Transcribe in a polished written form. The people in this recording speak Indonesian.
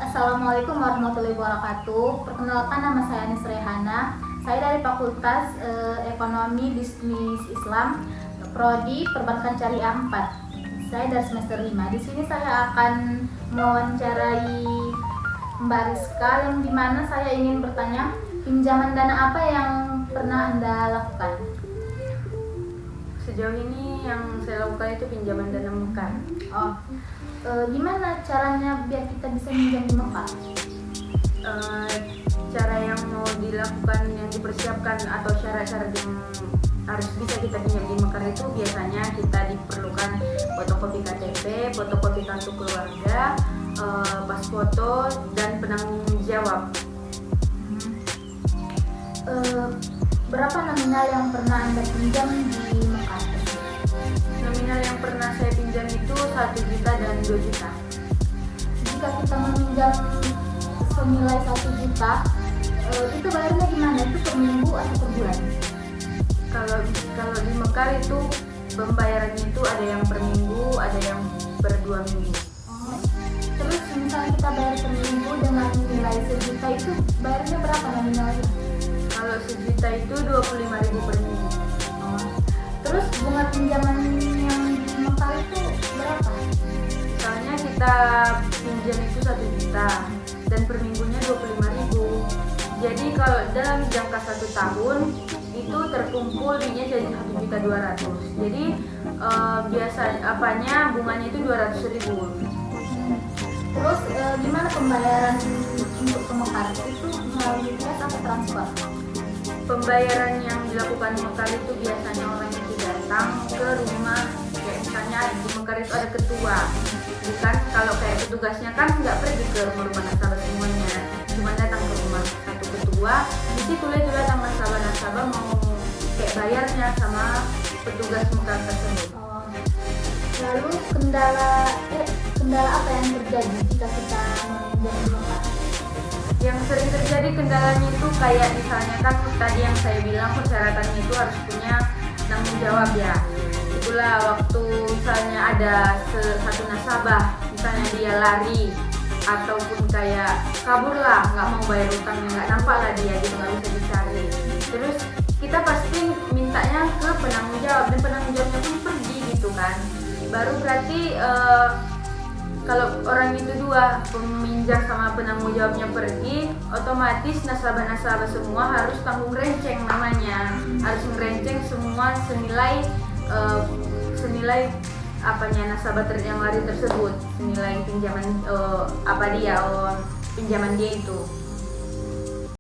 Assalamualaikum warahmatullahi wabarakatuh. Perkenalkan, nama saya Anis Rehana. Saya dari Fakultas Ekonomi Bisnis Islam, Prodi Perbankan Syariah 4. Saya dari semester 5. Di sini saya akan mewawancarai Mbak Rizka, yang dimana saya ingin bertanya, pinjaman dana apa yang pernah Anda lakukan? Sejauh ini yang saya lakukan itu pinjaman dana Mekar. Gimana caranya biar kita bisa minjam di Mekar? Cara yang mau dilakukan, yang dipersiapkan atau syarat-syarat yang harus bisa kita pinjam di Mekar itu biasanya kita diperlukan fotokopi KTP, fotokopi kartu keluarga, pas foto, dan penanggung jawab. Berapa nominal yang pernah Anda pinjam di Mekar? Nominal yang pernah saya pinjam itu 1 juta dan 2 juta. Jika kita meminjam senilai 1 juta, itu bayarnya gimana? Itu per minggu atau per bulan? Kalau di Mekar itu pembayarannya itu ada yang per minggu, ada yang per 2 minggu. Terus misalnya kita bayar per minggu dengan nilai 1 juta, itu bayarnya berapa nominalnya? Kalau 1 juta itu 25.000 per minggu. Terus bunga pinjaman yang di Mekar itu berapa? Misalnya kita pinjam itu 1 juta dan per minggunya 25.000. Jadi kalau dalam jangka 1 tahun itu terkumpul duitnya jadi 1.200.000. Jadi biasa bunganya itu 200.000. Terus gimana pembayaran untuk ke Mekar? Itu melalui cash atau transfer? Pembayaran yang dilakukan di Mekar itu biasanya orang itu datang ke rumah, kayak misalnya di Mekar itu ada ketua. Bukan kalau kayak petugasnya kan nggak pergi ke rumah nasabah semuanya, cuma datang ke rumah satu ketua. Di situ itu datang nasabah mau kayak bayarnya sama petugas Mekar tersebut. Lalu kendala apa yang terjadi jika kita meminjam di Mekar? Yang sering terjadi kendalanya itu kayak misalnya kan tadi yang saya bilang persyaratannya itu harus punya tanggung jawab ya. Itulah waktu misalnya ada satu nasabah, misalnya dia lari ataupun kayak kabur lah, nggak mau bayar utangnya, nggak nampak lah dia gitu, nggak bisa dicari. Terus kita pasti mintanya ke penanggung jawab, dan penanggung jawabnya pun pergi gitu kan. Baru berarti kalau orang itu dua, peminjam sama penanggung jawabnya pergi, otomatis nasabah-nasabah semua harus tanggung renceng namanya. Harus ngerenceng semua senilai nasabah yang lari tersebut, senilai pinjaman pinjaman dia itu.